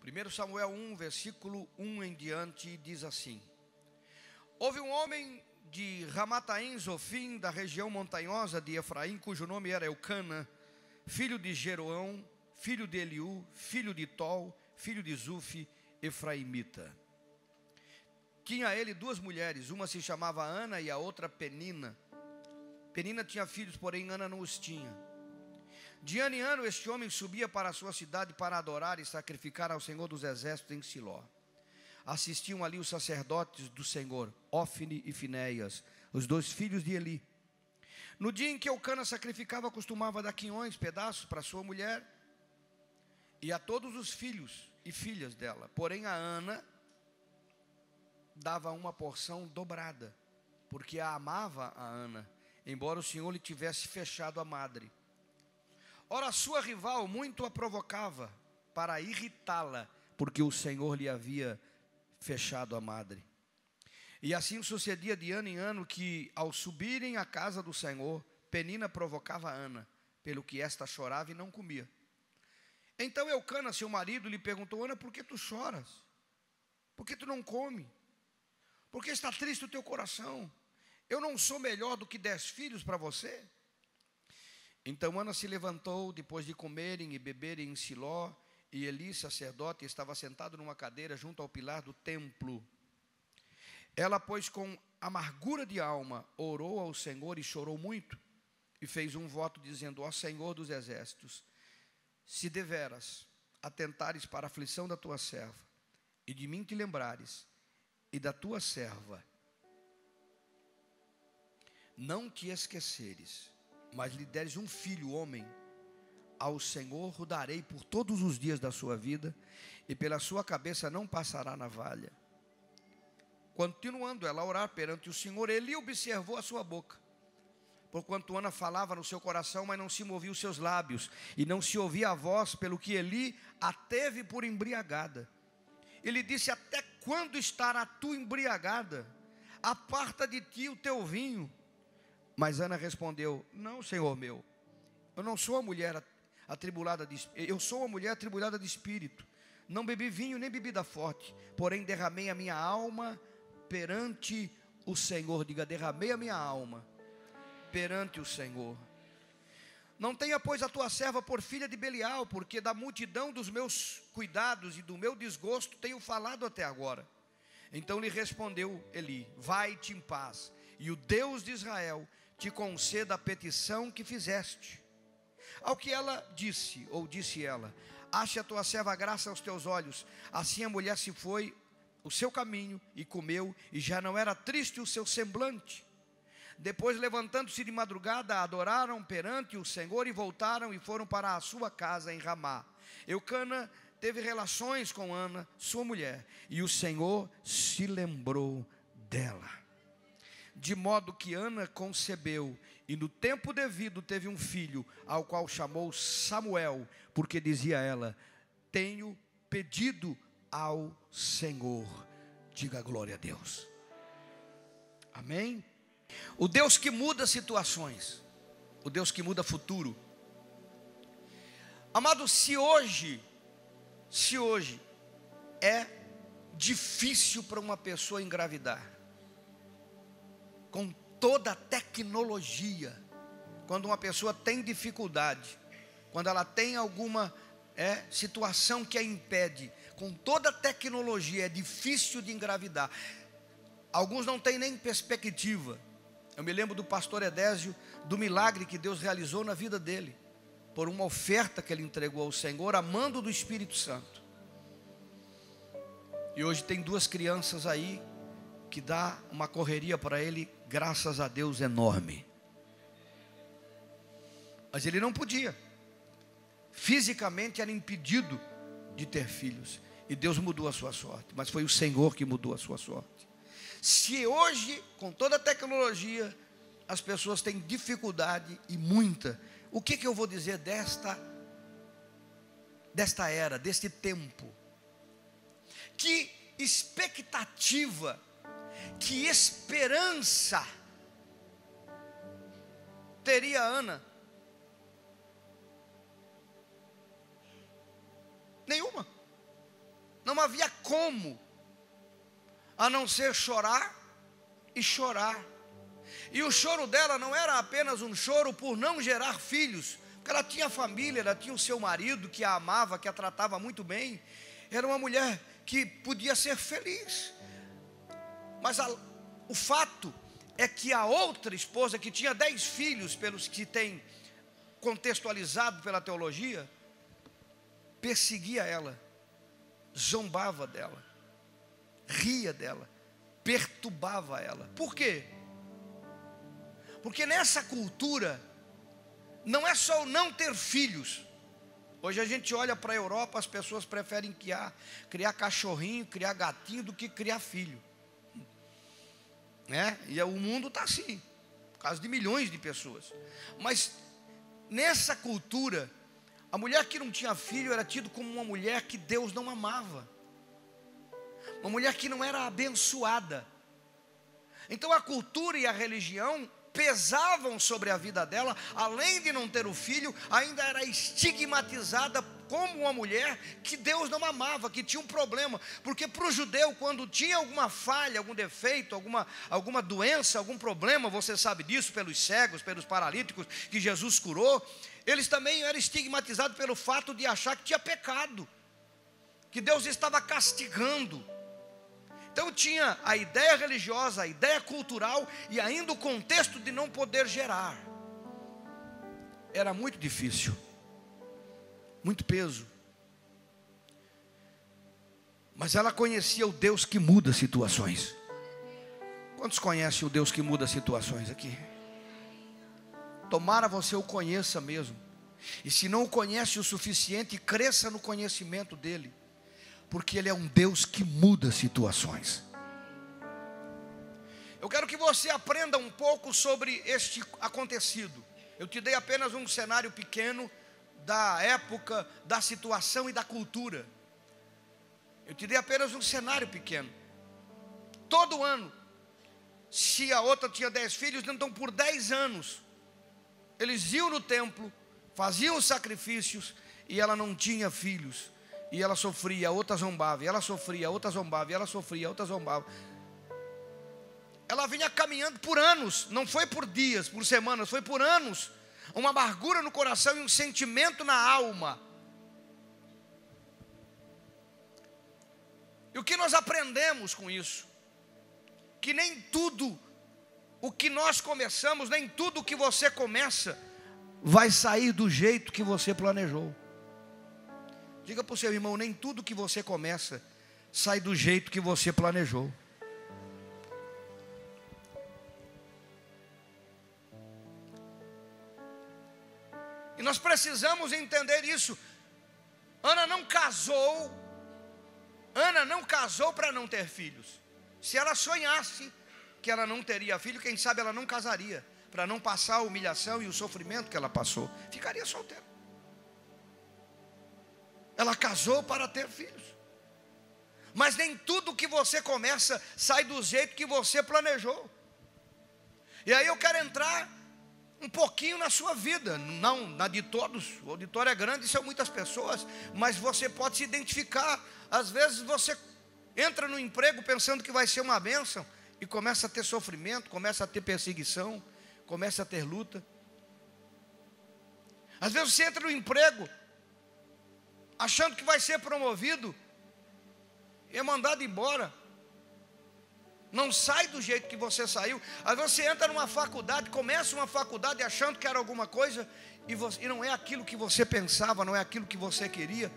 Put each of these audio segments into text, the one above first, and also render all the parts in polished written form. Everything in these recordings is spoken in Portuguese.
1 Samuel 1, versículo 1 em diante, diz assim: Houve um homem de Ramataim Zofim, da região montanhosa de Efraim, cujo nome era Eucana, filho de Jeroão, filho de Eliú, filho de Tol, filho de Zufi, efraimita. Tinha ele duas mulheres, uma se chamava Ana e a outra Penina. Penina tinha filhos, porém Ana não os tinha. De ano em ano este homem subia para a sua cidade para adorar e sacrificar ao Senhor dos Exércitos em Siló. Assistiam ali os sacerdotes do Senhor, Ofne e Finéias, os dois filhos de Eli. No dia em que Eucana sacrificava, costumava dar quinhões, pedaços para sua mulher e a todos os filhos e filhas dela. Porém a Ana dava uma porção dobrada, porque a amava a Ana, embora o Senhor lhe tivesse fechado a madre. Ora, a sua rival muito a provocava para irritá-la, porque o Senhor lhe havia fechado a madre. E assim sucedia de ano em ano que, ao subirem à casa do Senhor, Penina provocava Ana, pelo que esta chorava e não comia. Então Eucana, seu marido, lhe perguntou: Ana, por que tu choras? Por que tu não come? Por que está triste o teu coração? Eu não sou melhor do que 10 filhos para você? Então Ana se levantou, depois de comerem e beberem em Siló, e Eli, sacerdote, estava sentado numa cadeira junto ao pilar do templo. Ela, pois, com amargura de alma, orou ao Senhor e chorou muito, e fez um voto dizendo: Ó Senhor dos Exércitos, se deveras atentares para a aflição da tua serva, e de mim te lembrares, e da tua serva, não te esqueceres, mas lhe deres um filho, homem, ao Senhor o darei por todos os dias da sua vida, e pela sua cabeça não passará navalha. Continuando ela a orar perante o Senhor, Eli observou a sua boca, porquanto Ana falava no seu coração, mas não se movia os seus lábios, e não se ouvia a voz, pelo que Eli a teve por embriagada. Ele disse: até quando estará tu embriagada? Aparta de ti o teu vinho. Mas Ana respondeu: não, Senhor meu, eu não sou uma mulher atribulada eu sou uma mulher atribulada de espírito. Não bebi vinho nem bebida forte, porém derramei a minha alma perante o Senhor. Diga: derramei a minha alma perante o Senhor. Não tenha, pois, a tua serva por filha de Belial, porque da multidão dos meus cuidados e do meu desgosto tenho falado até agora. Então lhe respondeu Eli: vai-te em paz, e o Deus de Israel te conceda a petição que fizeste. Ao que ela disse, ou disse ela: ache a tua serva graça aos teus olhos. Assim a mulher se foi o seu caminho e comeu, e já não era triste o seu semblante. Depois, levantando-se de madrugada, adoraram perante o Senhor e voltaram e foram para a sua casa em Ramá. Eucana teve relações com Ana, sua mulher, e o Senhor se lembrou dela. De modo que Ana concebeu, e no tempo devido teve um filho, ao qual chamou Samuel, porque dizia ela: tenho pedido ao Senhor. Diga glória a Deus. Amém? O Deus que muda situações, o Deus que muda futuro. Amado, se hoje é difícil para uma pessoa engravidar, com toda a tecnologia, quando uma pessoa tem dificuldade, quando ela tem alguma situação que a impede, com toda a tecnologia é difícil de engravidar. Alguns não têm nem perspectiva. Eu me lembro do pastor Edésio, do milagre que Deus realizou na vida dele, por uma oferta que ele entregou ao Senhor, amando do Espírito Santo. E hoje tem 2 crianças aí, que dá uma correria para ele, graças a Deus, enorme. Mas ele não podia, fisicamente era impedido de ter filhos, e Deus mudou a sua sorte, mas foi o Senhor que mudou a sua sorte. Se hoje, com toda a tecnologia, as pessoas têm dificuldade, e muita, o que eu vou dizer desta era, deste tempo? Que expectativa, que esperança teria Ana? Nenhuma. não havia como, a não ser chorar e chorar. E o choro dela não era apenas um choro por não gerar filhos, porque ela tinha família, ela tinha o seu marido que a amava, que a tratava muito bem. Era uma mulher que podia ser feliz. Mas o fato é que a outra esposa, que tinha 10 filhos, pelos que tem contextualizado pela teologia, perseguia ela, zombava dela, ria dela, perturbava ela. Por quê? Porque nessa cultura, não é só o não ter filhos. Hoje a gente olha para a Europa, as pessoas preferem criar cachorrinho, criar gatinho, do que criar filho, né? E o mundo está assim, por causa de milhões de pessoas. Mas nessa cultura, a mulher que não tinha filho era tida como uma mulher que Deus não amava, uma mulher que não era abençoada. Então a cultura e a religião pesavam sobre a vida dela. Além de não ter o filho, ainda era estigmatizada como uma mulher que Deus não amava, que tinha um problema. Porque para o judeu, quando tinha alguma falha, algum defeito, alguma doença, algum problema, você sabe disso, pelos cegos, pelos paralíticos que Jesus curou, eles também eram estigmatizados pelo fato de achar que tinha pecado, que Deus estava castigando. Então tinha a ideia religiosa, a ideia cultural e ainda o contexto de não poder gerar. Era muito difícil, muito peso. Mas ela conhecia o Deus que muda situações. Quantos conhecem o Deus que muda situações aqui? Tomara você o conheça mesmo. E se não o conhece o suficiente, cresça no conhecimento dele, porque ele é um Deus que muda situações. Eu quero que você aprenda um pouco sobre este acontecido. Eu te dei apenas um cenário pequeno da época, da situação e da cultura. Eu te dei apenas um cenário pequeno. Todo ano, se a outra tinha 10 filhos, então por 10 anos, eles iam no templo, faziam os sacrifícios, e ela não tinha filhos. E ela sofria, a outra zombava, e ela sofria, a outra zombava, e ela sofria, a outra zombava. Ela vinha caminhando por anos, não foi por dias, por semanas, foi por anos. Uma amargura no coração e um sentimento na alma. E o que nós aprendemos com isso? Que nem tudo o que nós começamos, nem tudo o que você começa, vai sair do jeito que você planejou. Diga para o seu irmão, nem tudo que você começa sai do jeito que você planejou. E nós precisamos entender isso. Ana não casou para não ter filhos. Se ela sonhasse que ela não teria filho, quem sabe ela não casaria, para não passar a humilhação e o sofrimento que ela passou. Ficaria solteira. Ela casou para ter filhos. Mas nem tudo que você começa sai do jeito que você planejou. E aí eu quero entrar um pouquinho na sua vida, não na de todos. O auditório é grande, são muitas pessoas, mas você pode se identificar. Às vezes você entra no emprego pensando que vai ser uma bênção e começa a ter sofrimento, começa a ter perseguição, começa a ter luta. Às vezes você entra no emprego achando que vai ser promovido e é mandado embora. Não sai do jeito que você saiu. Às vezes você entra numa faculdade, começa uma faculdade achando que era alguma coisa e não é aquilo que você pensava, não é aquilo que você queria.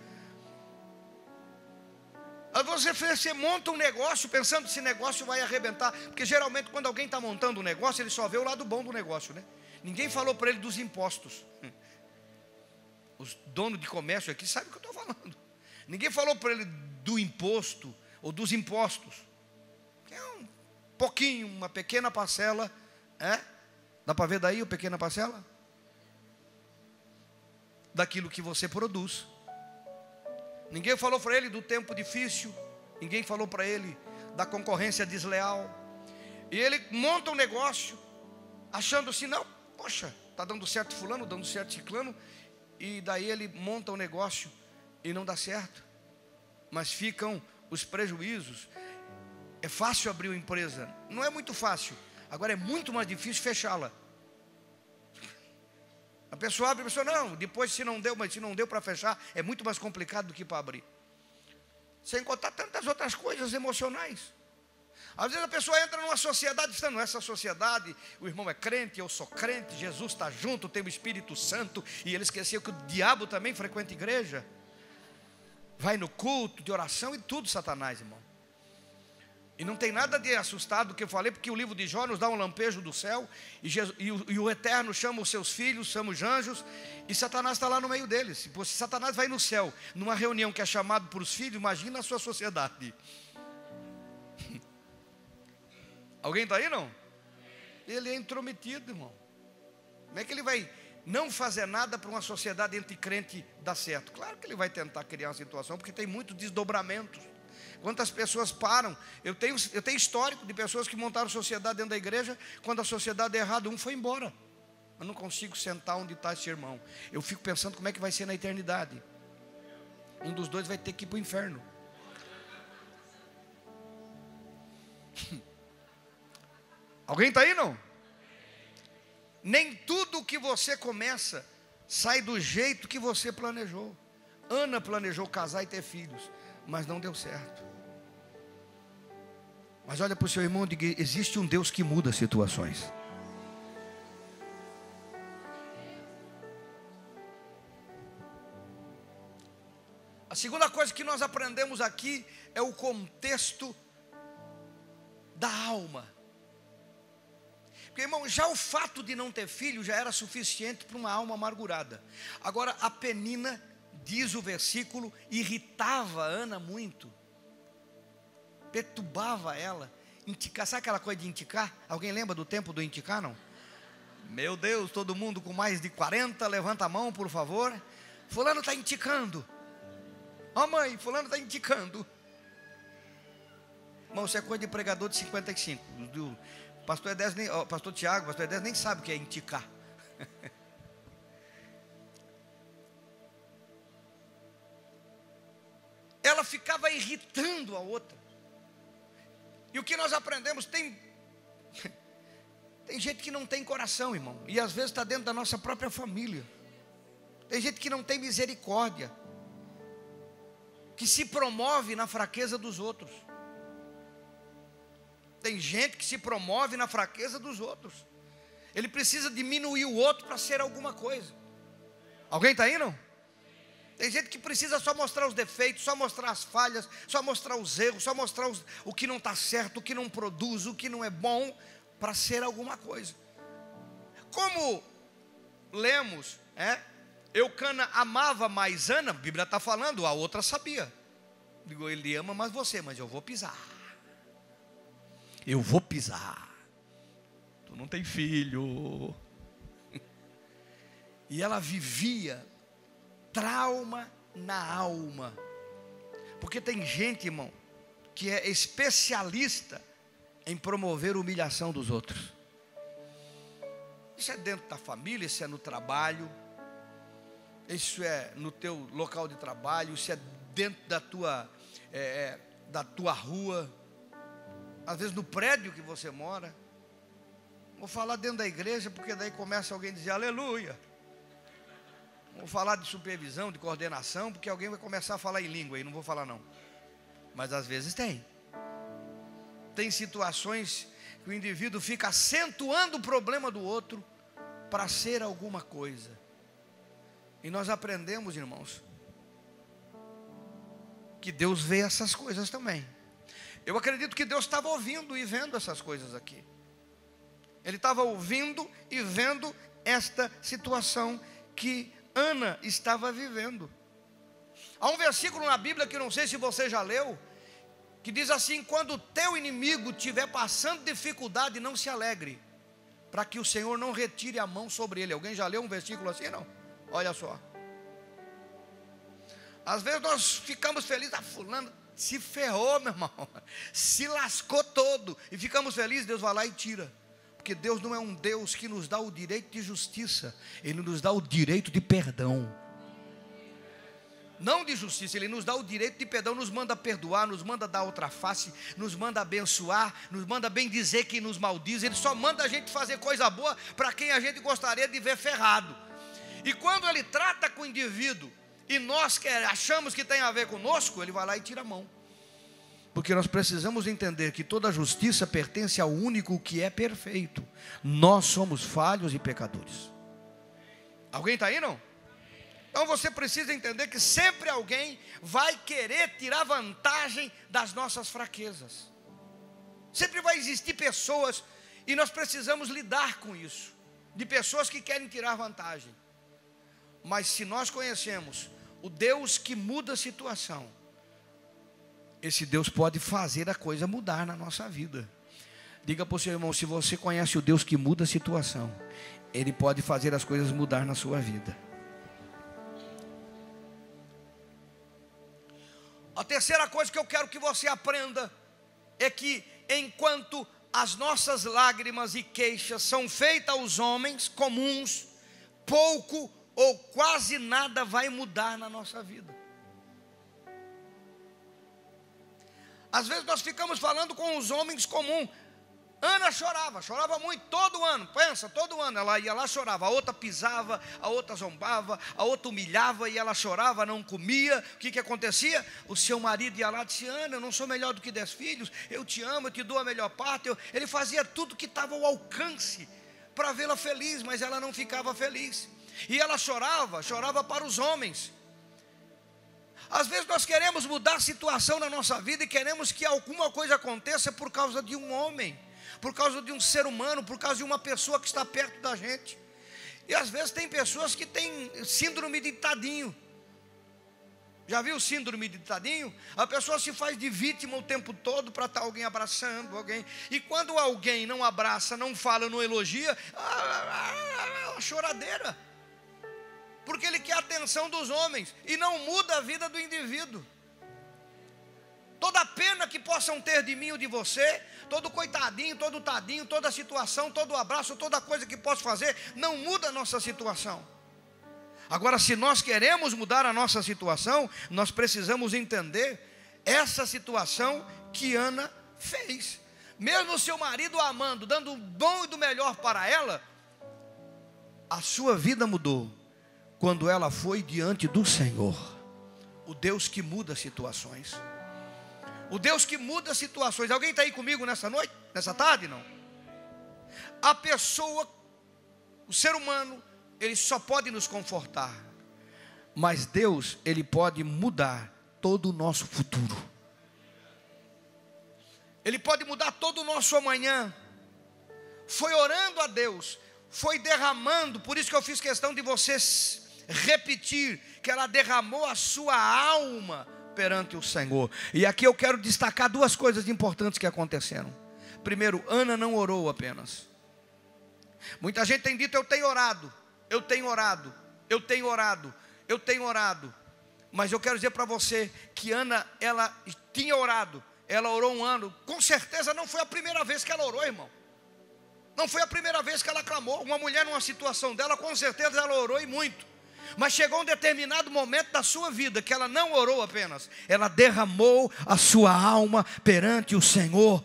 Às vezes você monta um negócio pensando que esse negócio vai arrebentar, porque geralmente quando alguém está montando um negócio, ele só vê o lado bom do negócio, né? Ninguém falou para ele dos impostos. Os donos de comércio aqui sabem o que eu estou falando. Ninguém falou para ele do imposto ou dos impostos. É um pouquinho, uma pequena parcela. Dá para ver daí a pequena parcela? Daquilo que você produz. Ninguém falou para ele do tempo difícil. Ninguém falou para ele da concorrência desleal. E ele monta um negócio achando assim, não, poxa, está dando certo fulano, dando certo ciclano. E daí ele monta um negócio e não dá certo. Mas ficam os prejuízos. É fácil abrir uma empresa? Não é muito fácil. Agora é muito mais difícil fechá-la. A pessoa abre, a pessoa, não, depois se não deu, mas se não deu para fechar, é muito mais complicado do que para abrir. Sem contar tantas outras coisas emocionais. Às vezes a pessoa entra numa sociedade, dizendo, essa sociedade, o irmão é crente, eu sou crente, Jesus está junto, tem o Espírito Santo, e ele esqueceu que o diabo também frequenta igreja. Vai no culto de oração e tudo, Satanás, irmão. E não tem nada de assustado do que eu falei, porque o livro de Jó nos dá um lampejo do céu, e o Eterno chama os seus filhos, chama os anjos, e Satanás está lá no meio deles. Se Satanás vai no céu, numa reunião que é chamado por os filhos, imagina a sua sociedade. Alguém está aí, não? Ele é intrometido, irmão. Como é que ele vai não fazer nada para uma sociedade entre crente dar certo? Claro que ele vai tentar criar uma situação, porque tem muitos desdobramentos. Quantas pessoas param? Eu tenho histórico de pessoas que montaram sociedade dentro da igreja. Quando a sociedade é errada, um foi embora. Eu não consigo sentar onde está esse irmão. Eu fico pensando como é que vai ser na eternidade. Um dos dois vai ter que ir para o inferno. Alguém está aí, não? Nem tudo que você começa sai do jeito que você planejou. Ana planejou casar e ter filhos, mas não deu certo. Mas olha para o seu irmão e diga, existe um Deus que muda situações. A segunda coisa que nós aprendemos aqui é o contexto da alma. Porque, irmão, já o fato de não ter filho já era suficiente para uma alma amargurada. Agora, a Penina, diz o versículo, irritava a Ana muito. Perturbava ela. Inticar, sabe aquela coisa de inticar? Alguém lembra do tempo do inticar, não? Meu Deus, todo mundo com mais de 40, levanta a mão, por favor. Fulano está inticando. Ó mãe, fulano está indicando. Irmão, isso é coisa de pregador de 55. Pastor Edés nem, pastor Tiago, pastor Edés nem sabe o que é indicar. Ela ficava irritando a outra. E o que nós aprendemos, tem gente que não tem coração, irmão. E às vezes está dentro da nossa própria família. Tem gente que não tem misericórdia, que se promove na fraqueza dos outros. Tem gente que se promove na fraqueza dos outros. Ele precisa diminuir o outro para ser alguma coisa. Alguém está aí, não? Tem gente que precisa só mostrar os defeitos, só mostrar as falhas, só mostrar os erros, só mostrar o que não está certo, o que não produz, o que não é bom, para ser alguma coisa. Como lemos, Eucana amava mais Ana, a Bíblia está falando, a outra sabia. Digo, ele ama mais você, mas eu vou pisar. Eu vou pisar. Tu não tem filho. E ela vivia trauma na alma. Porque tem gente, irmão, que é especialista em promover humilhação dos outros. Isso é dentro da família, isso é no trabalho, isso é no teu local de trabalho, isso é dentro da tua rua, às vezes no prédio que você mora. Vou falar dentro da igreja, porque daí começa alguém a dizer aleluia. Vou falar de supervisão, de coordenação, porque alguém vai começar a falar em língua aí, não vou falar não. Mas às vezes tem situações que o indivíduo fica acentuando o problema do outro para ser alguma coisa. E nós aprendemos, irmãos, que Deus vê essas coisas também. Eu acredito que Deus estava ouvindo e vendo essas coisas aqui. Ele estava ouvindo e vendo esta situação que Ana estava vivendo. Há um versículo na Bíblia que não sei se você já leu, que diz assim: quando o teu inimigo estiver passando dificuldade, não se alegre, para que o Senhor não retire a mão sobre ele. Alguém já leu um versículo assim? Não? Olha só. Às vezes nós ficamos felizes, fulano se ferrou, meu irmão, se lascou todo, e ficamos felizes. Deus vai lá e tira. Porque Deus não é um Deus que nos dá o direito de justiça, Ele nos dá o direito de perdão. não de justiça, Ele nos dá o direito de perdão, nos manda perdoar, nos manda dar outra face, nos manda abençoar, nos manda bem dizer quem nos maldiz. Ele só manda a gente fazer coisa boa para quem a gente gostaria de ver ferrado. E quando Ele trata com o indivíduo e nós achamos que tem a ver conosco, Ele vai lá e tira a mão. Porque nós precisamos entender que toda justiça pertence ao único que é perfeito. Nós somos falhos e pecadores. Alguém está aí, não? Então você precisa entender que sempre alguém vai querer tirar vantagem das nossas fraquezas. Sempre vai existir pessoas, e nós precisamos lidar com isso, de pessoas que querem tirar vantagem. Mas se nós conhecemos o Deus que muda a situação, esse Deus pode fazer a coisa mudar na nossa vida. Diga para o seu irmão, se você conhece o Deus que muda a situação, Ele pode fazer as coisas mudar na sua vida. A terceira coisa que eu quero que você aprenda é que enquanto as nossas lágrimas e queixas são feitas aos homens comuns, pouco ou quase nada vai mudar na nossa vida. Às vezes nós ficamos falando com os homens comuns. Ana chorava muito, todo ano, pensa, todo ano ela ia lá, chorava, a outra pisava, a outra zombava, a outra humilhava e ela chorava, não comia. O que acontecia? O seu marido ia lá e disse: Ana, eu não sou melhor do que 10 filhos, eu te amo, eu te dou a melhor parte. Ele fazia tudo que estava ao alcance para vê-la feliz, mas ela não ficava feliz. E ela chorava para os homens. Às vezes nós queremos mudar a situação na nossa vida e queremos que alguma coisa aconteça por causa de um homem, por causa de um ser humano, por causa de uma pessoa que está perto da gente. E às vezes tem pessoas que têm síndrome de tadinho. Já viu síndrome de tadinho? A pessoa se faz de vítima o tempo todo para estar alguém abraçando alguém. E quando alguém não abraça, não fala, não elogia, a choradeira. Porque ele quer a atenção dos homens e não muda a vida do indivíduo. Toda a pena que possam ter de mim ou de você, todo coitadinho, todo tadinho, toda situação, todo abraço, toda coisa que posso fazer, não muda a nossa situação. Agora, se nós queremos mudar a nossa situação, nós precisamos entender essa situação que Ana fez. Mesmo o seu marido a amando, dando o bom e do melhor para ela, a sua vida mudou quando ela foi diante do Senhor, o Deus que muda situações. O Deus que muda situações. Alguém está aí comigo nessa noite? Nessa tarde? Não? A pessoa, o ser humano, ele só pode nos confortar. Mas Deus, Ele pode mudar todo o nosso futuro. Ele pode mudar todo o nosso amanhã. Foi orando a Deus, foi derramando. Por isso que eu fiz questão de vocês repetir que ela derramou a sua alma perante o Senhor. E aqui eu quero destacar duas coisas importantes que aconteceram. Primeiro, Ana não orou apenas. Muita gente tem dito: eu tenho orado, eu tenho orado, eu tenho orado, eu tenho orado. Mas eu quero dizer para você que Ana, ela tinha orado. Ela orou um ano. Com certeza não foi a primeira vez que ela orou, irmão. Não foi a primeira vez que ela clamou. Uma mulher numa situação dela, com certeza ela orou e muito. Mas chegou um determinado momento da sua vida que ela não orou apenas, ela derramou a sua alma perante o Senhor.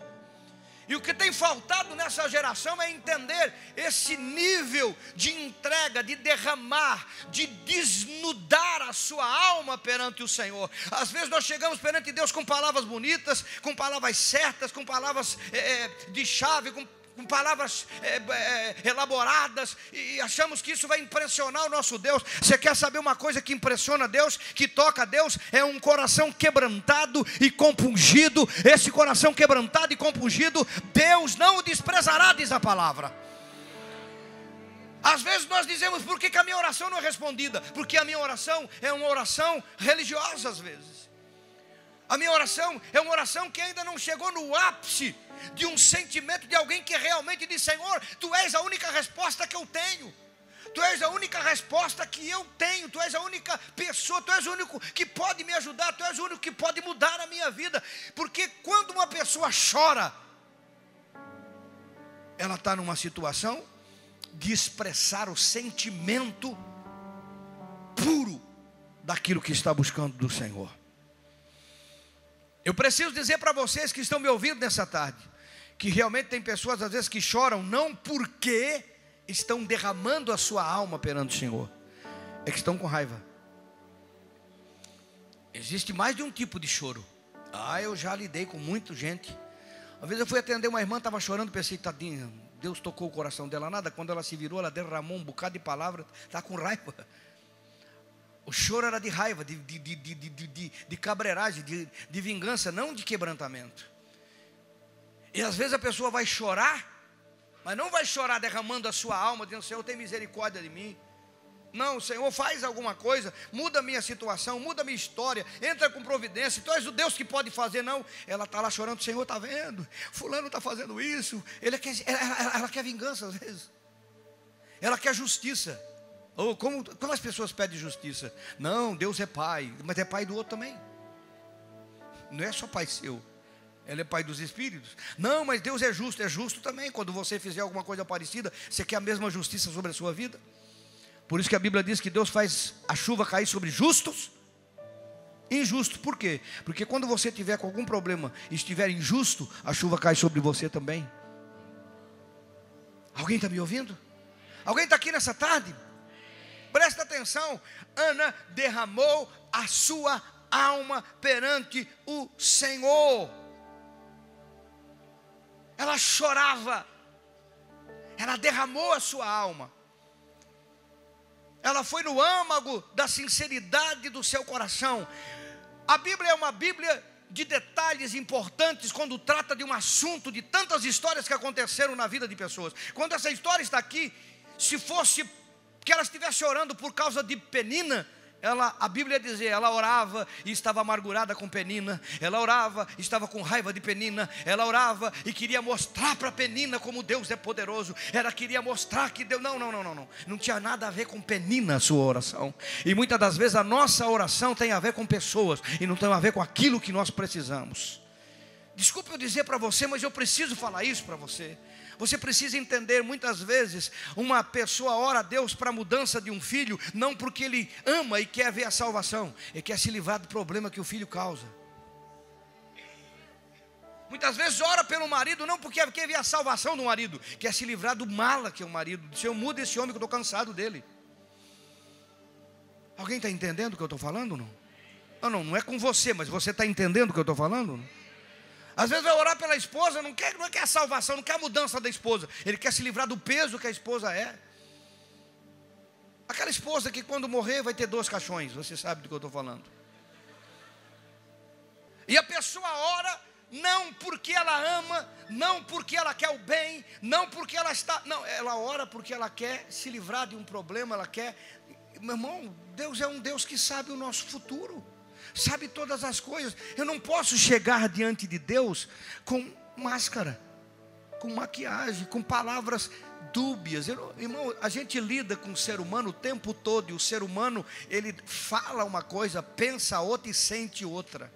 E o que tem faltado nessa geração é entender esse nível de entrega, de derramar, de desnudar a sua alma perante o Senhor. Às vezes nós chegamos perante Deus com palavras bonitas, com palavras certas, com palavras de chave, com palavras elaboradas, e achamos que isso vai impressionar o nosso Deus. Você quer saber uma coisa que impressiona Deus, que toca Deus? É um coração quebrantado e compungido. Esse coração quebrantado e compungido, Deus não o desprezará, diz a palavra. Às vezes nós dizemos: por que a minha oração não é respondida? Porque a minha oração é uma oração religiosa às vezes. A minha oração é uma oração que ainda não chegou no ápice de um sentimento de alguém que realmente diz: Senhor, Tu és a única resposta que eu tenho. Tu és a única resposta que eu tenho. Tu és a única pessoa, Tu és o único que pode me ajudar. Tu és o único que pode mudar a minha vida. Porque quando uma pessoa chora, ela está numa situação de expressar o sentimento puro daquilo que está buscando do Senhor. Eu preciso dizer para vocês que estão me ouvindo nessa tarde, que realmente tem pessoas às vezes que choram, não porque estão derramando a sua alma perante o Senhor, é que estão com raiva. Existe mais de um tipo de choro. Eu já lidei com muita gente. Às vezes eu fui atender uma irmã, estava chorando, pensei, tadinha, Deus tocou o coração dela, nada. Quando ela se virou, ela derramou um bocado de palavra, está com raiva. O choro era de raiva, de cabreiragem, de vingança, não de quebrantamento. E às vezes a pessoa vai chorar, mas não vai chorar derramando a sua alma, dizendo, Senhor, tem misericórdia de mim. Não, Senhor, faz alguma coisa, muda a minha situação, muda a minha história, entra com providência, tu és o Deus que pode fazer. Não, ela está lá chorando, Senhor, está vendo, fulano está fazendo isso. Ela quer vingança às vezes, ela quer justiça. Ou como as pessoas pedem justiça? Não, Deus é pai, mas é pai do outro também. Não é só pai seu, ele é pai dos espíritos. Não, mas Deus é justo também. Quando você fizer alguma coisa parecida, você quer a mesma justiça sobre a sua vida. Por isso que a Bíblia diz que Deus faz a chuva cair sobre justos e injustos. Por quê? Porque quando você tiver com algum problema e estiver injusto, a chuva cai sobre você também. Alguém está me ouvindo? Alguém está aqui nessa tarde? Presta atenção. Ana derramou a sua alma perante o Senhor. Ela chorava. Ela derramou a sua alma. Ela foi no âmago da sinceridade do seu coração. A Bíblia é uma Bíblia de detalhes importantes quando trata de um assunto, de tantas histórias que aconteceram na vida de pessoas. Quando essa história está aqui, se fosse que ela estivesse orando por causa de Penina, a Bíblia diz, ela orava e estava amargurada com Penina. Ela orava e estava com raiva de Penina. Ela orava e queria mostrar para Penina como Deus é poderoso. Ela queria mostrar que Deus... Não tinha nada a ver com Penina a sua oração. E muitas das vezes a nossa oração tem a ver com pessoas e não tem a ver com aquilo que nós precisamos. Desculpe eu dizer para você, mas eu preciso falar isso para você. Você precisa entender, muitas vezes, uma pessoa ora a Deus para a mudança de um filho, não porque ele ama e quer ver a salvação, ele quer se livrar do problema que o filho causa. Muitas vezes ora pelo marido, não porque quer ver a salvação do marido, quer se livrar do mala que é o marido. Senhor, muda esse homem que eu estou cansado dele. Alguém está entendendo o que eu estou falando? Não é com você, mas você está entendendo o que eu estou falando? Não? Às vezes vai orar pela esposa, não quer a salvação, não quer a mudança da esposa. Ele quer se livrar do peso que a esposa é. Aquela esposa que quando morrer vai ter 2 caixões. Você sabe do que eu estou falando. E a pessoa ora não porque ela ama, não porque ela quer o bem, não porque ela está... Não, ela ora porque ela quer se livrar de um problema, ela quer... Meu irmão, Deus é um Deus que sabe o nosso futuro. Sabe todas as coisas. Eu não posso chegar diante de Deus com máscara, com maquiagem, com palavras dúbias. Irmão, a gente lida com o ser humano o tempo todo. E o ser humano, ele fala uma coisa, pensa outra e sente outra.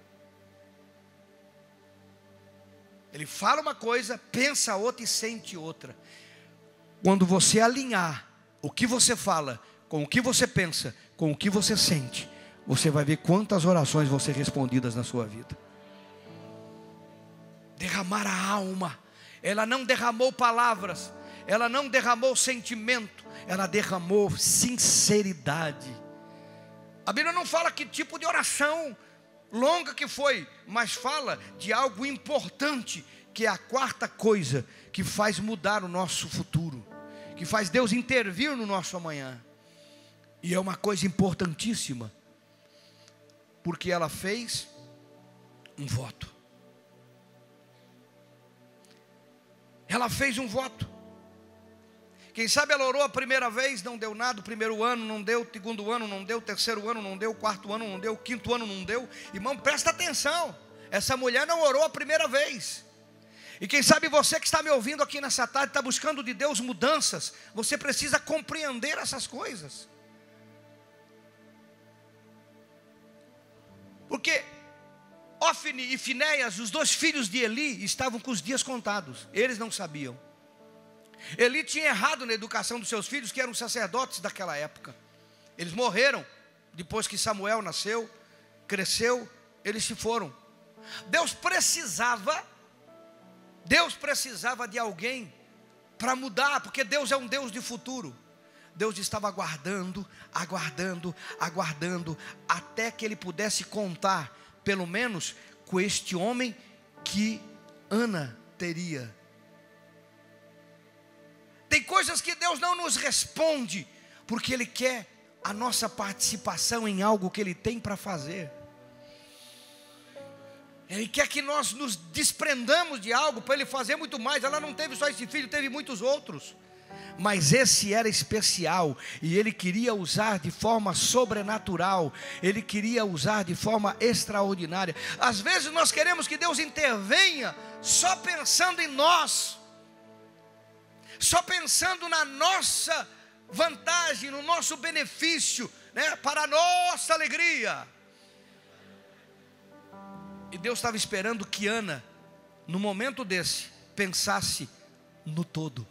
Ele fala uma coisa, pensa outra e sente outra. Quando você alinhar o que você fala com o que você pensa, com o que você sente, você vai ver quantas orações vão ser respondidas na sua vida. Derramar a alma. Ela não derramou palavras, ela não derramou sentimento, ela derramou sinceridade. A Bíblia não fala que tipo de oração longa que foi, mas fala de algo importante, que é a 4ª coisa que faz mudar o nosso futuro, que faz Deus intervir no nosso amanhã. E é uma coisa importantíssima, porque ela fez um voto. Ela fez um voto. Quem sabe ela orou a primeira vez, não deu nada. O primeiro ano não deu, o segundo ano não deu, o terceiro ano não deu, o quarto ano não deu, o quinto ano não deu. Irmão, presta atenção. Essa mulher não orou a primeira vez. E quem sabe você que está me ouvindo aqui nessa tarde, está buscando de Deus mudanças. Você precisa compreender essas coisas. Porque Ofni e Finéias, os 2 filhos de Eli, estavam com os dias contados. Eles não sabiam. Eli tinha errado na educação dos seus filhos, que eram sacerdotes daquela época. Eles morreram Depois que Samuel nasceu, cresceu, eles se foram. Deus precisava de alguém para mudar, porque Deus é um Deus de futuro. Deus estava aguardando, até que ele pudesse contar, pelo menos, com este homem que Ana teria. Tem coisas que Deus não nos responde, porque Ele quer a nossa participação em algo que Ele tem para fazer. Ele quer que nós nos desprendamos de algo para Ele fazer muito mais. Ela não teve só esse filho, teve muitos outros, mas esse era especial, e Ele queria usar de forma sobrenatural, Ele queria usar de forma extraordinária. Às vezes nós queremos que Deus intervenha só pensando em nós, só pensando na nossa vantagem, no nosso benefício, né? Para a nossa alegria. E Deus estava esperando que Ana, no momento desse, pensasse no todo,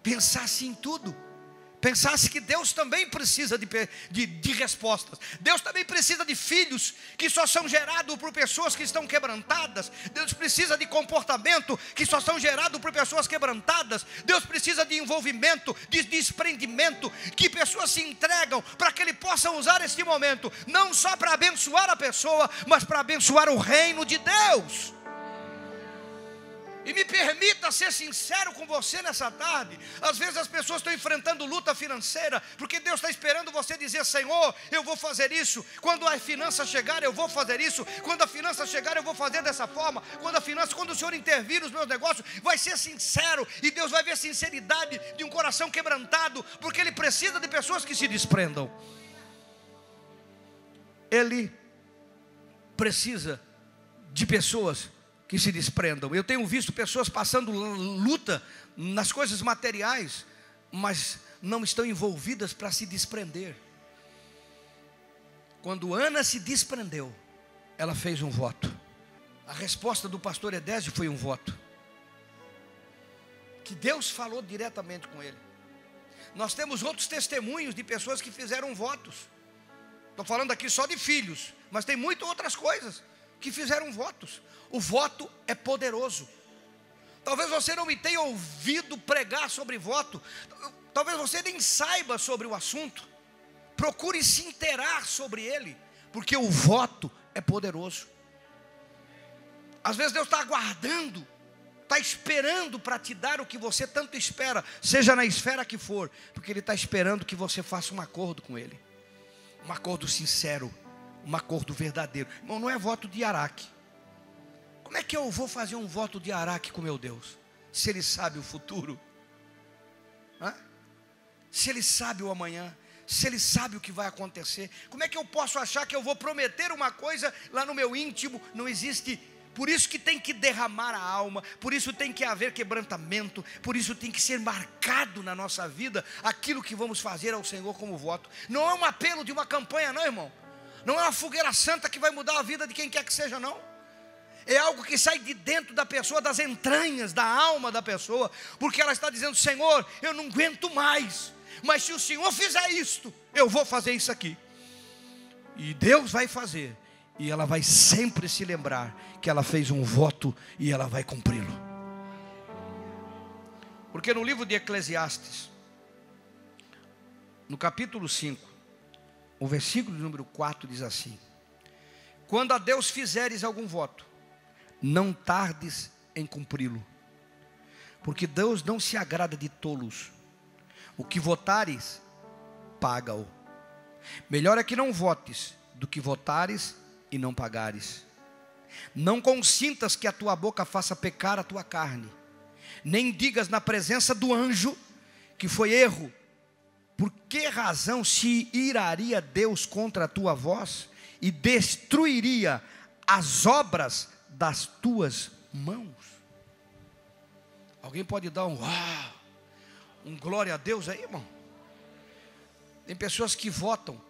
pensasse em tudo, pensasse que Deus também precisa de respostas. Deus também precisa de filhos que só são gerados por pessoas que estão quebrantadas. Deus precisa de comportamento que só são gerados por pessoas quebrantadas. Deus precisa de envolvimento, de desprendimento, que pessoas se entregam para que Ele possa usar este momento, não só para abençoar a pessoa, mas para abençoar o reino de Deus. E me permita ser sincero com você nessa tarde. Às vezes as pessoas estão enfrentando luta financeira, porque Deus está esperando você dizer: Senhor, eu vou fazer isso. Quando a finança chegar, eu vou fazer isso. Quando a finança chegar, eu vou fazer dessa forma. Quando o Senhor intervir nos meus negócios, vai ser sincero. E Deus vai ver a sinceridade de um coração quebrantado, porque Ele precisa de pessoas que se desprendam. Ele precisa de pessoas que se desprendam. Eu tenho visto pessoas passando luta nas coisas materiais, mas não estão envolvidas para se desprender. Quando Ana se desprendeu, ela fez um voto. A resposta do pastor Edésio foi um voto, que Deus falou diretamente com ele. Nós temos outros testemunhos de pessoas que fizeram votos. Estou falando aqui só de filhos, mas tem muitas outras coisas que fizeram votos. O voto é poderoso. Talvez você não me tenha ouvido pregar sobre voto, talvez você nem saiba sobre o assunto. Procure se inteirar sobre ele, porque o voto é poderoso. Às vezes Deus está aguardando, está esperando para te dar o que você tanto espera, seja na esfera que for, porque Ele está esperando que você faça um acordo com Ele, um acordo sincero, um acordo verdadeiro. Irmão, não é voto de araque. Como é que eu vou fazer um voto de araque com meu Deus, se Ele sabe o futuro? Se Ele sabe o amanhã, se Ele sabe o que vai acontecer? Como é que eu posso achar que eu vou prometer uma coisa lá no meu íntimo? Não existe. Por isso que tem que derramar a alma, por isso tem que haver quebrantamento, por isso tem que ser marcado na nossa vida aquilo que vamos fazer ao Senhor como voto. Não é um apelo de uma campanha, não, irmão. Não é uma fogueira santa que vai mudar a vida de quem quer que seja, não. É algo que sai de dentro da pessoa, das entranhas, da alma da pessoa, porque ela está dizendo: Senhor, eu não aguento mais, mas se o Senhor fizer isto, eu vou fazer isso aqui. E Deus vai fazer, e ela vai sempre se lembrar que ela fez um voto e ela vai cumpri-lo. Porque no livro de Eclesiastes, no capítulo 5, o versículo número 4 diz assim: quando a Deus fizeres algum voto, não tardes em cumpri-lo, porque Deus não se agrada de tolos. O que votares, paga-o. Melhor é que não votes do que votares e não pagares. Não consintas que a tua boca faça pecar a tua carne, nem digas na presença do anjo que foi erro. Por que razão se iraria Deus contra a tua voz e destruiria as obras das tuas mãos? Alguém pode dar um uau, um glória a Deus aí, irmão? Tem pessoas que votam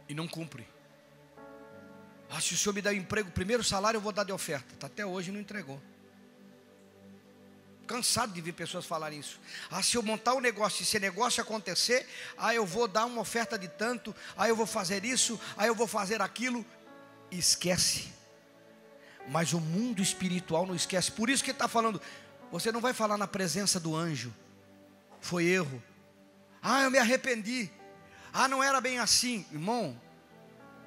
e não cumprem. Se o Senhor me der um emprego, primeiro salário eu vou dar de oferta. Até hoje não entregou. cansado de ver pessoas falarem isso. Se eu montar um negócio, se esse negócio acontecer, eu vou dar uma oferta de tanto, eu vou fazer isso, eu vou fazer aquilo. Esquece. Mas o mundo espiritual não esquece. Por isso que ele está falando, você não vai falar na presença do anjo, foi erro. Eu me arrependi. Não era bem assim. Irmão,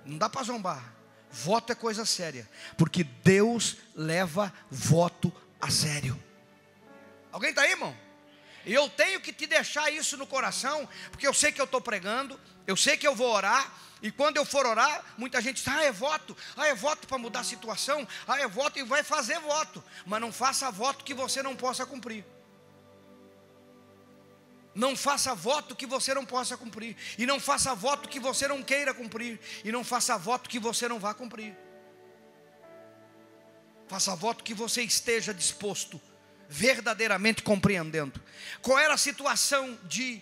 não dá para zombar. Voto é coisa séria, porque Deus leva voto a sério. Alguém está aí, irmão? E eu tenho que te deixar isso no coração, porque eu sei que eu estou pregando, eu sei que eu vou orar, e quando eu for orar, muita gente diz, é voto para mudar a situação, é voto, e vai fazer voto, mas não faça voto que você não possa cumprir. Não faça voto que você não possa cumprir, e não faça voto que você não queira cumprir, e não faça voto que você não vá cumprir. Faça voto que você esteja disposto, verdadeiramente compreendendo. Qual era a situação de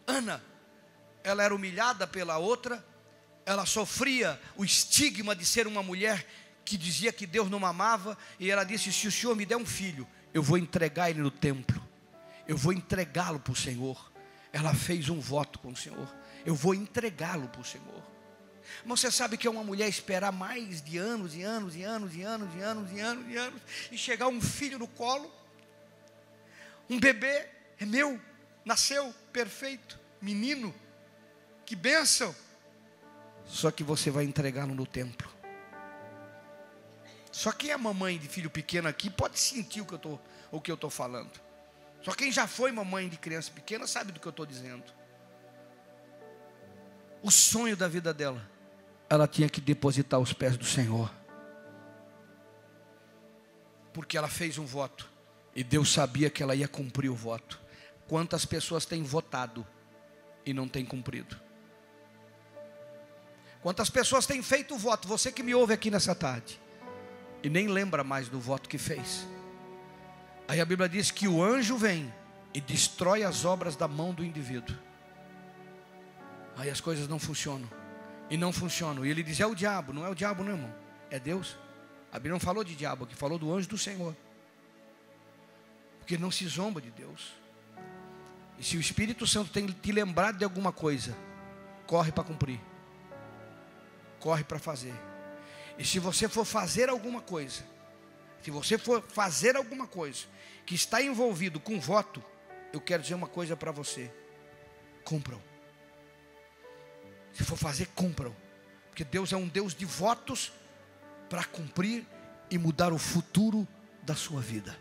Ana? Ela era humilhada pela outra, ela sofria o estigma de ser uma mulher que dizia que Deus não amava, e ela disse, se o Senhor me der um filho, eu vou entregar ele no templo, eu vou entregá-lo para o Senhor. Ela fez um voto com o Senhor, eu vou entregá-lo para o Senhor. Mas você sabe que é uma mulher esperar mais de anos e anos e anos e anos e anos e anos e anos, e chegar um filho no colo, um bebê, é meu, nasceu, perfeito, menino, que bênção. Só que você vai entregá-lo no templo. Só quem é mamãe de filho pequeno aqui pode sentir o que eu estou falando. Só quem já foi mamãe de criança pequena sabe do que eu estou dizendo. O sonho da vida dela, ela tinha que depositar aos pés do Senhor, porque ela fez um voto, e Deus sabia que ela ia cumprir o voto. Quantas pessoas têm votado e não têm cumprido? Quantas pessoas têm feito o voto, você que me ouve aqui nessa tarde, e nem lembra mais do voto que fez? Aí a Bíblia diz que o anjo vem e destrói as obras da mão do indivíduo. Aí as coisas não funcionam, e não funcionam, e ele diz, é o diabo. Não é o diabo não, irmão, é Deus. A Bíblia não falou de diabo aqui, falou do anjo do Senhor, porque não se zomba de Deus. E se o Espírito Santo tem te lembrado de alguma coisa, corre para cumprir, corre para fazer. E se você for fazer alguma coisa, que está envolvido com voto, eu quero dizer uma coisa para você: cumpram. Se for fazer, cumpram, porque Deus é um Deus de votos para cumprir e mudar o futuro da sua vida.